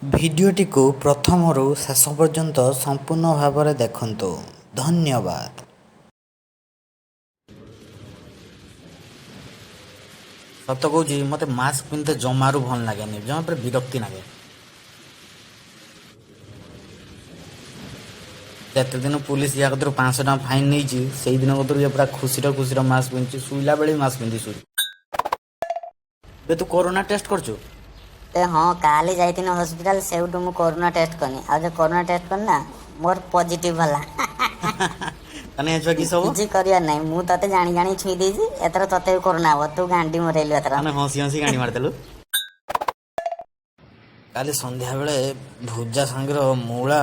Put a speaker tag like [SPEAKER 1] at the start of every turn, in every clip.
[SPEAKER 1] ଭିଡ଼ିଓଟି କୁ ପ୍ରଥମରୁ ଶେଷ ପର୍ଯ୍ୟନ୍ତ ସମ୍ପୂର୍ଣ୍ଣ ଭାବରେ ଦେଖନ୍ତୁ। ଧନ୍ୟବାଦ। ସତ କହୁଛି ମୋତେ ମାସ୍କ ପିନ୍ଧିତେ ଜମାରୁ ଭଲ ଲାଗେନି, ଜମା ପୁରା ବିରକ୍ତି ଲାଗେ। ଯେତେ ଦିନ ପୁଲିସ ୟା କତିରୁ 500 ଟଙ୍କା ଫାଇନ୍ ନେଇଛି ସେଇଦିନ କତିରୁ ଇଏ ପୁରା ଖୁସିର ମାସ୍କ ପିନ୍ଧୁଛି, ଶୋଇଲା ବେଳେ ବି ମାସ୍କ ପିନ୍ଧି ଶୋଇଛି। ଏବେ ତୁ କରୋନା ଟେଷ୍ଟ କରିଛୁ?
[SPEAKER 2] ହଁ କାଲି ଯାଇଥିଲି ହସ୍ପିଟାଲ, ସେଇଠୁ ମୁଁ କରୋନା ଟେଷ୍ଟ କନି। ଆଉ ଯେ କରୋନା ଟେଷ୍ଟ କନି ନା ମୋର ପଜିଟିଭ ହେଲା।
[SPEAKER 1] ତାନେ ଛୁଆ କିସ ହବ?
[SPEAKER 2] କିଛି କରିବାର ନାହିଁ, ମୁଁ ତତେ ଜାଣି ଜାଣି ଛୁଇଁ ଦେଇଛି। ଏଥର ତତେ ବି କରୋନା ହବ, ତୁ ଗାଣ୍ଡି ମରେଇଲୁ ଏଥର।
[SPEAKER 1] ତାନେ ହସି ହସି ଗାଣ୍ଡି ମାରିଦେଲୁ। କାଲି ସନ୍ଧ୍ୟାବେଳେ ଭୁଜା ସାଙ୍ଗର ମୂଳା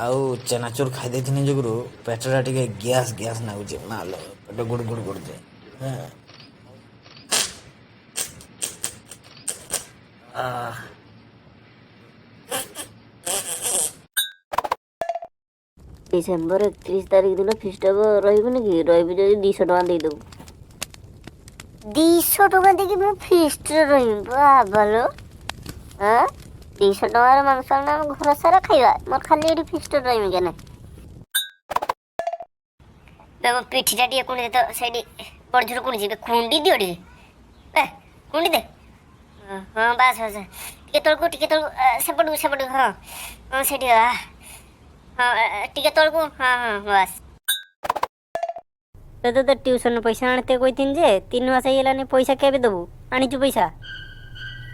[SPEAKER 1] ଆଉ ଚେନାଚୁର ଖାଇ ଦେଇଥିନି ଯୋଗୁରୁ ପେଟଟା ଟିକେ ଗ୍ୟାସ୍ ନାଗୁଛି। ମାଲୋ ପେଟ ଗୁଡ଼ ଗୁଡ଼ କରୁଛି।
[SPEAKER 3] ଡିସେମ୍ବର 31 ତାରିଖ ଦିନ ଫିଷ୍ଟ ହବ, ରହିବୁନି କି? ରହିବି ଯଦି 200 ଟଙ୍କା ଦେଇଦେବୁ। 200 ଟଙ୍କା ଦେଇକି ମୁଁ ଫିଷ୍ଟରେ ରହିବି? ବାବାଲୋ, 200 ଟଙ୍କାର ମାଂସ ଆଣିଲେ ଆମ ଘର ସାରା ଖାଇବା, ମୋର ଖାଲି ଏଠି ଫିଷ୍ଟରେ ରହିବି କେନେ? ମୋ ପିଠିଟା ଟିକେ କୁଣ୍ଡି ଦେ ତ, ସେଇଠି ବଡ଼ ଝୁର କୁଣ୍ଡିଛି, କୁଣ୍ଡି ଦିଅ ଟିକେ, କୁଣ୍ଡି ଦେ। ହଁ ବାସ୍ ବାସ୍, ଟିକେ ତଳକୁ ସେପଟକୁ ହଁ ହଁ ସେଠି, ହଁ ଟିକେ ତଳକୁ, ହଁ ବାସ୍। ତତେ ଟ୍ୟୁସନ ପଇସା ଆଣିତେ କହିଥିଲି ଯେ 3 ମାସ ହେଇଗଲାନି, ପଇସା କେବେ ଦେବୁ? ଆଣିଛୁ ପଇସା?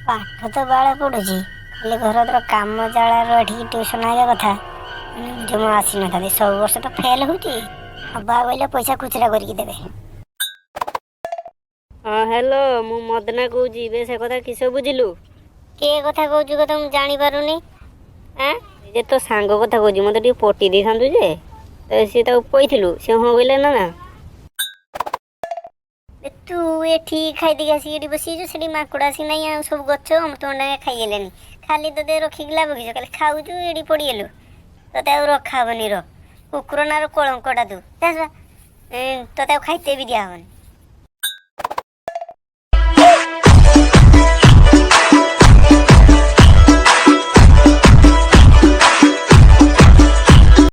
[SPEAKER 3] ପାଠ ତ ବାଳେ ପଢ଼ୁଛି, ଖାଲି ଘର କାମ ଜାଳାର ଏଠିକି ଟ୍ୟୁସନ ଆସିବା କଥା, ଜମା ଆସିନଥାନ୍ତି। ସବୁ ବର୍ଷ ତ ଫେଲ୍ ହେଉଛି, ହବା ବୋଇଲେ ପଇସା ଖୁଚୁରା କରିକି ଦେବେ। ହଁ ହ୍ୟାଲୋ, ମୁଁ ମଦନା କହୁଛି। ବେ ସେ କଥା କିସ ବୁଝିଲୁ? କିଏ କଥା କହୁଛୁ କଥା ମୁଁ ଜାଣିପାରୁନି। ଯେ ତୋ ସାଙ୍ଗ କଥା କହୁଛି, ମୋତେ ଟିକେ ପଟି ଦେଇଥାନ୍ତୁ ଯେ, ସିଏ ତାକୁ କହିଥିଲୁ, ସେ ହଁ କହିଲା ନା। ତୁ ଏଠି ଖାଇଦେଇକି ଆସିକି ଏଠି ବସିଛୁ, ସେଠି ମାଙ୍କଡ଼ ଆସିକି ନାହିଁ, ଆଉ ସବୁ ଗଛ ଅମୃତଭଣ୍ଡା ଖାଇଗଲେଣି। ଖାଲି ତୋତେ ରଖିକି ଲାଭ କିସ? ଖାଲି ଖାଉଛୁ, ଏଠି ପଡ଼ିଗଲୁ, ତୋତେ ଆଉ ରଖା ହବନି। କୁକୁର ନାର କଳଙ୍କଟା ତୁ, ତୋତେ ଆଉ ଖାଇତେ ବି ଦିଆହବନି।